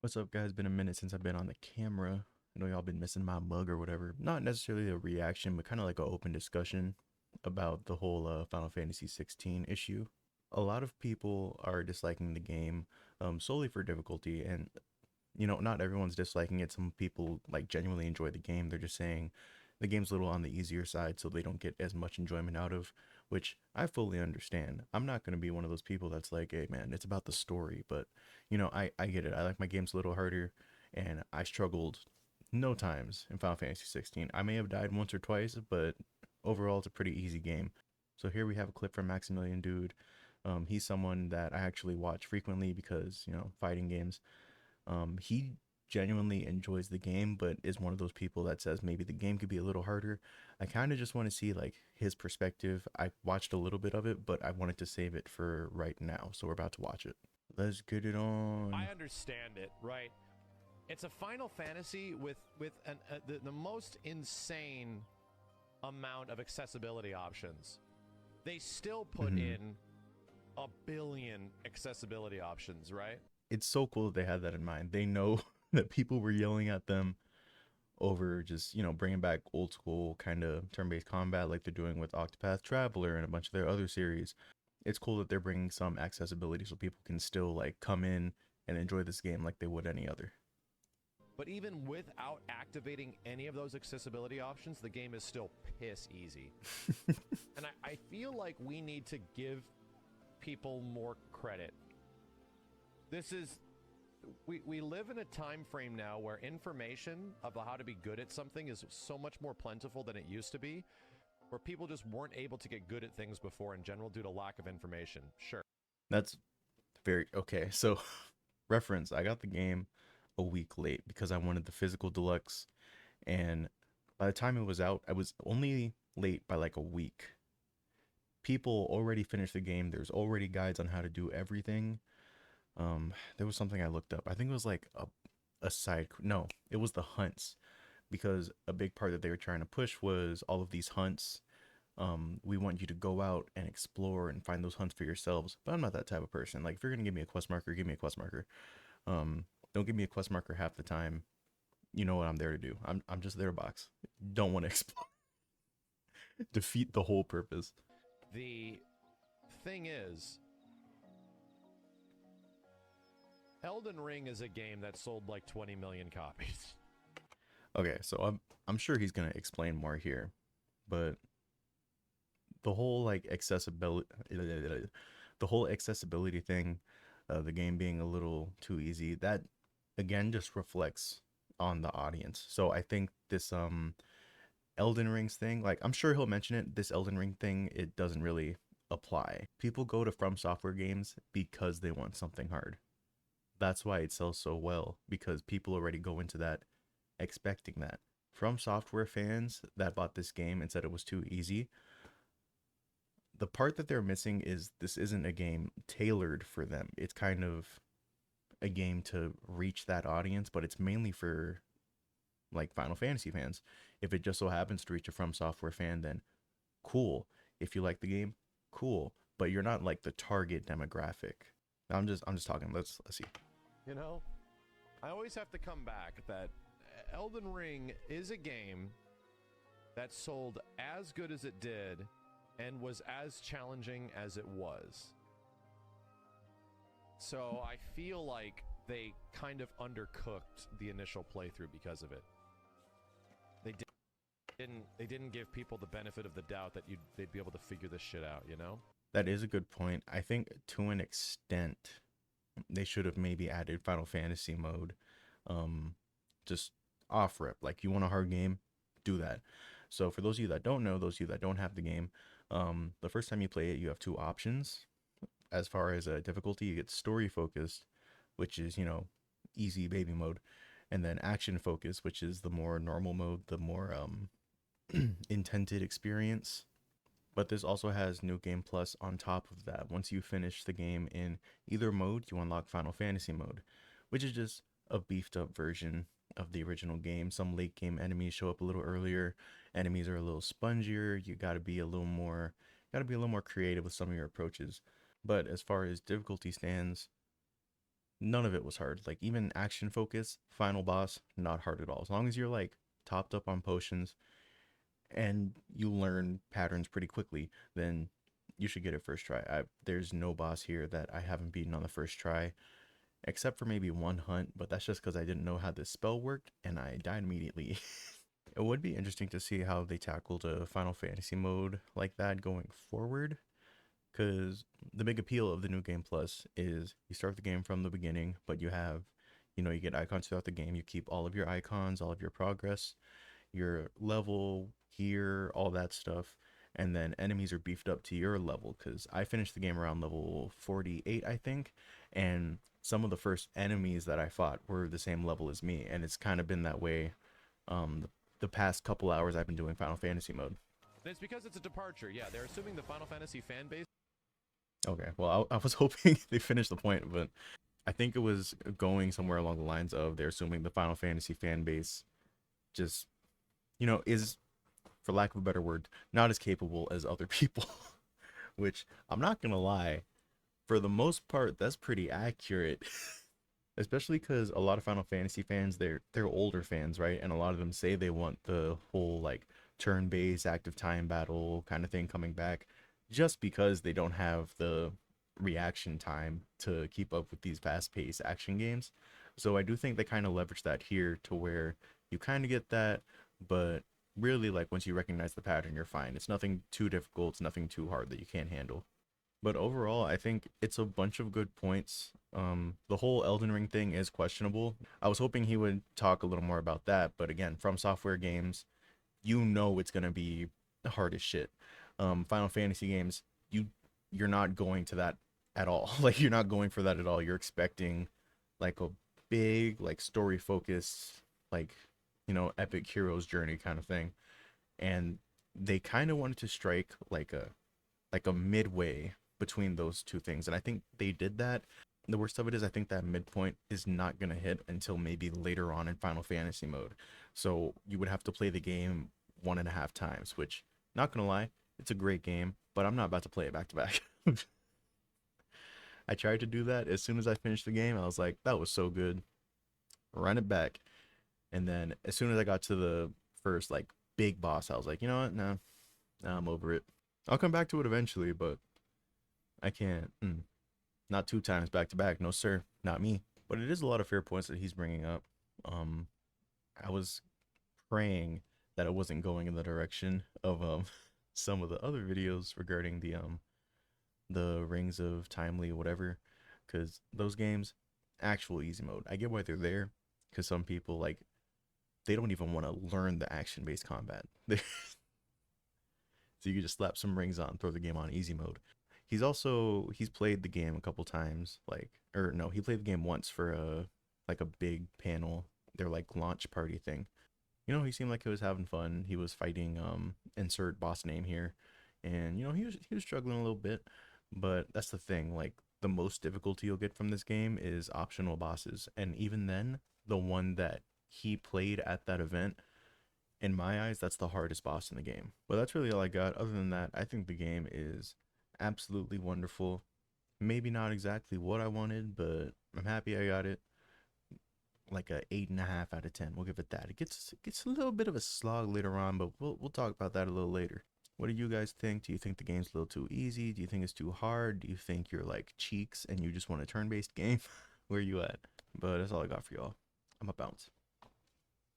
What's up, guys? Been a minute since I've been on the camera. I know y'all been missing my mug or whatever. Not necessarily a reaction, but kind of like an open discussion about the whole Final Fantasy 16 issue. A lot of people are disliking the game solely for difficulty, and not everyone's disliking it. Some people like genuinely enjoy the game. They're just saying the game's a little on the easier side, so they don't get as much enjoyment out of, which I fully understand. I'm not going to be one of those people that's like, hey man, it's about the story, but I get it. I like my games a little harder, and I struggled no times in Final Fantasy 16. I may have died once or twice, but overall, it's a pretty easy game. So here we have a clip from Maximilian Dude. He's someone that I actually watch frequently because, fighting games. He genuinely enjoys the game, but is one of those people that says maybe the game could be a little harder. I kind of just want to see like his perspective. I watched a little bit of it, but I wanted to save it for right now, so we're about to watch it. Let's get it I on. understand it, right? It's a Final Fantasy with the most insane amount of accessibility options. They still put Hmm. in a billion accessibility options, right? It's so cool that they had that in mind. They know that people were yelling at them over just bringing back old school kind of turn-based combat like they're doing with Octopath Traveler and a bunch of their other series. It's cool that they're bringing some accessibility so people can still like come in and enjoy this game like they would any other. But even without activating any of those accessibility options, the game is still piss easy. And I feel like we need to give people more credit. This is we live in a time frame now where information about how to be good at something is so much more plentiful than it used to be, where people just weren't able to get good at things before in general due to lack of information. Sure. That's very okay. So, reference, I got the game a week late because I wanted the physical deluxe, and by the time it was out, I was only late by like a week. People already finished the game. There's already guides on how to do everything. There was something I looked up. I think it was like a side. No, it was the hunts because a big part that they were trying to push was all of these hunts. We want you to go out and explore and find those hunts for yourselves. But I'm not that type of person. Like if you're gonna give me a quest marker, give me a quest marker. Um, don't give me a quest marker half the time. You know what I'm there to do. I'm just there to box. Don't want to explore. Defeat the whole purpose. The thing is, Elden Ring is a game that sold like 20 million copies. Okay, so I'm sure he's gonna explain more here, but the whole like accessibility, the whole accessibility thing, the game being a little too easy, that again just reflects on the audience. So I think this Elden Rings thing, like I'm sure he'll mention it, this Elden Ring thing, it doesn't really apply. People go to From Software games because they want something hard. That's why it sells so well because people already go into that expecting that. From Software fans that bought this game and said it was too easy, the part that they're missing is this isn't a game tailored for them. It's kind of a game to reach that audience, but it's mainly for like Final Fantasy fans. If it just so happens to reach a From Software fan, then cool. If you like the game, cool. But you're not like the target demographic. I'm just talking. Let's see. You know, I always have to come back that Elden Ring is a game that sold as good as it did and was as challenging as it was. So I feel like they kind of undercooked the initial playthrough because of it. They didn't give people the benefit of the doubt that they'd be able to figure this shit out, you know? That is a good point. I think to an extent they should have maybe added Final Fantasy mode. Um, just off rip. Like you want a hard game, do that. So for those of you that don't know, those of you that don't have the game, the first time you play it, you have two options. As far as difficulty, you get story focused, which is easy baby mode, and then action focused, which is the more normal mode, the more intended experience. But this also has New Game Plus on top of that. Once you finish the game in either mode, you unlock Final Fantasy mode, which is just a beefed up version of the original game. Some late game enemies show up a little earlier. Enemies are a little spongier. You got to be a little more creative with some of your approaches. But as far as difficulty stands, none of it was hard. Like even action focus, final boss, not hard at all. As long as you're like topped up on potions and you learn patterns pretty quickly, then you should get it first try. There's no boss here that I haven't beaten on the first try, except for maybe one hunt, but that's just because I didn't know how this spell worked and I died immediately. It would be interesting to see how they tackled a Final Fantasy mode like that going forward, because the big appeal of the new game plus is you start the game from the beginning, but you have, you get icons throughout the game. You keep all of your icons, all of your progress, your level, gear, all that stuff. And then enemies are beefed up to your level, because I finished the game around level 48, I think. And some of the first enemies that I fought were the same level as me. And it's kind of been that way the past couple hours I've been doing Final Fantasy mode. And it's because it's a departure. Yeah, they're assuming the Final Fantasy fan base. Okay, well, I was hoping they finished the point, but I think it was going somewhere along the lines of they're assuming the Final Fantasy fan base just, is, for lack of a better word, not as capable as other people, which I'm not gonna lie, for the most part, that's pretty accurate. Especially because a lot of Final Fantasy fans, they're older fans, right? And a lot of them say they want the whole like turn-based active time battle kind of thing coming back, just because they don't have the reaction time to keep up with these fast-paced action games. So I do think they kind of leverage that here to where you kind of get that, but really like once you recognize the pattern, you're fine. It's nothing too difficult, it's nothing too hard that you can't handle. But overall, I think it's a bunch of good points. The whole Elden Ring thing is questionable. I was hoping he would talk a little more about that, but again, From Software games, it's gonna be hard as shit. Final Fantasy games, you're not going to that at all. Like you're not going for that at all. You're expecting like a big like story focused like epic hero's journey kind of thing, and they kind of wanted to strike like a midway between those two things. And I think they did that. The worst of it is I think that midpoint is not going to hit until maybe later on in Final Fantasy mode. So you would have to play the game 1.5 times, which, not going to lie, it's a great game, but I'm not about to play it back to back. I tried to do that. As soon as I finished the game, I was like, that was so good. Run it back. And then as soon as I got to the first like big boss, I was like, you know what? No, I'm over it. I'll come back to it eventually, but I can't. Not 2 times back to back. No, sir. Not me. But it is a lot of fair points that he's bringing up. Um, I was praying that it wasn't going in the direction of some of the other videos regarding the Rings of Timely whatever, because those games, actual easy mode. I get why they're there, because some people like they don't even want to learn the action based combat. So you can just slap some rings on, throw the game on easy mode. He's played the game a couple times, like, or no, he played the game once for a big panel, their like launch party thing. He seemed like he was having fun. He was fighting insert boss name here, and he was struggling a little bit, but that's the thing. Like the most difficulty you'll get from this game is optional bosses, and even then, the one that he played at that event, in my eyes, that's the hardest boss in the game. But that's really all I got. Other than that, I think the game is absolutely wonderful. Maybe not exactly what I wanted, but I'm happy I got it. Like a 8.5 out of 10. We'll give it that. It gets a little bit of a slog later on, but we'll talk about that a little later. What do you guys think? Do you think the game's a little too easy? Do you think it's too hard? Do you think you're like cheeks and you just want a turn-based game? Where you at? But that's all I got for y'all. I'm a bounce.